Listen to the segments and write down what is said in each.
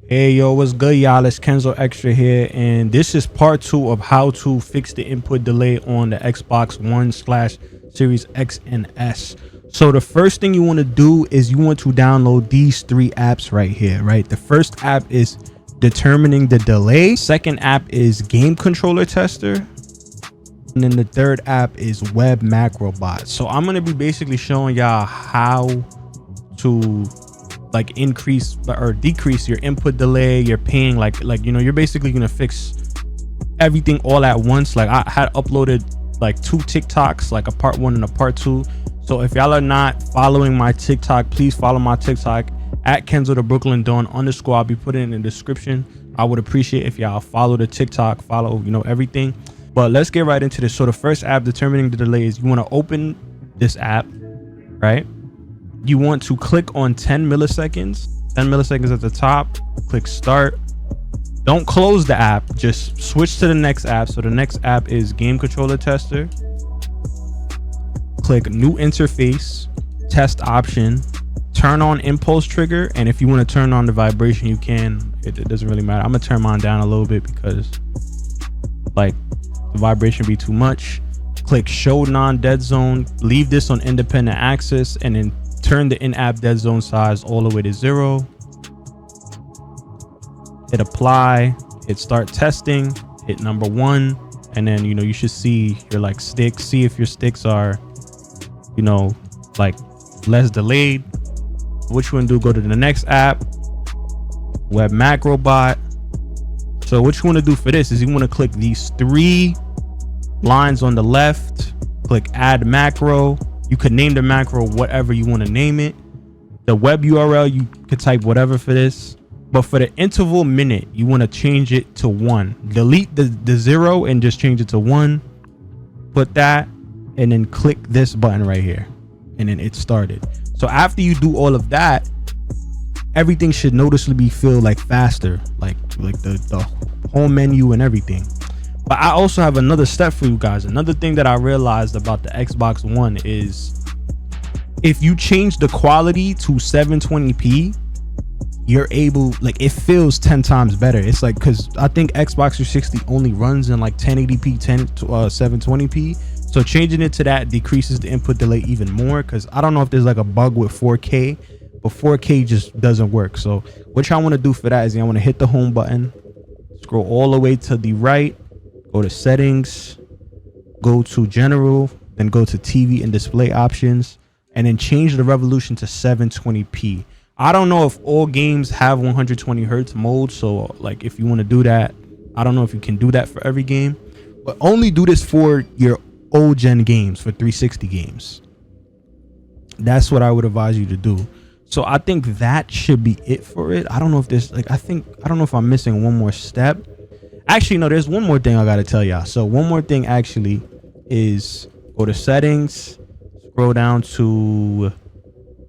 Hey yo, what's good y'all? It's Kenzo Extra here, and this is part 2 of how to fix the input delay on the Xbox One / Series X and S. So the first thing you want to do is you want to download these 3 apps right here, right? The first app is determining the delay. Second app is game controller tester. And then the third app is web macro bot. So I'm going to be basically showing y'all how to like increase or decrease your input delay, your ping, like you know, you're basically gonna fix everything all at once. Like I had uploaded like 2 TikToks, like a part 1 and a part 2. So if y'all are not following my TikTok, please follow my TikTok at Kenzo the Brooklyn Dawn _. I'll be putting it in the description. I would appreciate if y'all follow the TikTok, follow, you know, everything. But let's get right into this. So the first app determining the delay is you want to open this app, right? You want to click on 10 milliseconds at the top, click start. Don't close the app, just switch to the next app. So the next app is game controller tester. Click new interface, test option, turn on impulse trigger. And if you want to turn on the vibration, you can. It doesn't really matter. I'm gonna turn mine down a little bit because like the vibration be too much. Click show non-dead zone, leave this on independent access, and then turn the in-app dead zone size all the way to 0. Hit apply, hit start testing, hit number 1, and then, you know, you should see your like sticks. See if your sticks are, you know, like less delayed. What you want to do, go to the next app, web macro bot. So what you want to do for this is you want to click these 3 lines on the left, click add macro. You could name the macro whatever you want to name it. The web URL, you could type whatever for this. But for the interval minute, you want to change it to 1. Delete the 0 and just change it to 1. Put that and then click this button right here. And then it started. So after you do all of that, everything should noticeably feel like faster. Like the home menu and everything. But I also have another step for you guys. Another thing that I realized about the Xbox One is if you change the quality to 720p, you're able, like, it feels 10 times better. It's like, because I think Xbox 360 only runs in like 1080p, 720p. So changing it to that decreases the input delay even more, because I don't know if there's like a bug with 4K, but 4K just doesn't work. So what y'all want to do for that is I want to hit the home button, scroll all the way to the right, go to settings, go to general, then go to TV and display options, and then change the resolution to 720p. I don't know if all games have 120 hertz mode. So like if you want to do that, I don't know if you can do that for every game, but only do this for your old gen games, for 360 games. That's what I would advise you to do. So I think that should be it for it. I don't know if there's like, I don't know if I'm missing one more step. Actually, no, there's one more thing I got to tell y'all. So one more thing actually is go to settings, scroll down to,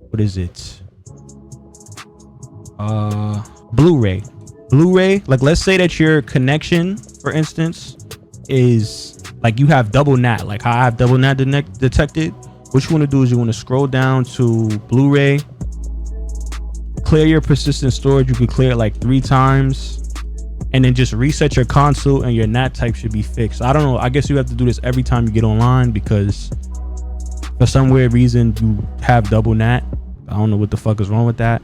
what is it? Blu-ray. Like let's say that your connection, for instance, is like you have double NAT, like how I have double NAT detected. What you want to do is you want to scroll down to Blu-ray, clear your persistent storage. You can clear it like 3 times. And then just reset your console and your NAT type should be fixed. I don't know. I guess you have to do this every time you get online because for some weird reason you have double NAT. I don't know what the fuck is wrong with that.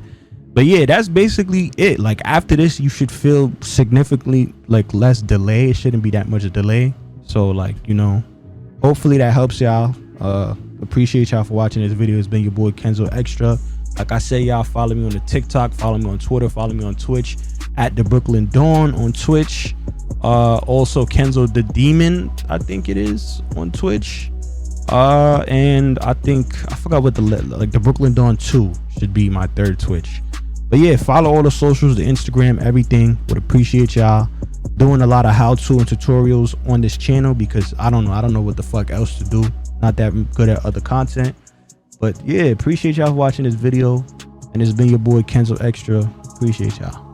But yeah, that's basically it. Like after this, you should feel significantly like less delay. It shouldn't be that much of delay. So like, you know, hopefully that helps y'all. Appreciate y'all for watching this video. It's been your boy Kenzo Extra. Like I said, y'all follow me on the TikTok, follow me on Twitter, follow me on Twitch at the Brooklyn Dawn on Twitch. Also Kenzo the Demon, I think it is, on Twitch. And I forgot what the Brooklyn Dawn 2 should be my 3rd Twitch. But yeah, follow all the socials, the Instagram, everything. Would appreciate y'all. Doing a lot of how-to and tutorials on this channel because I don't know what the fuck else to do. Not that good at other content. But yeah, appreciate y'all for watching this video. And it's been your boy Kenzo Extra. Appreciate y'all.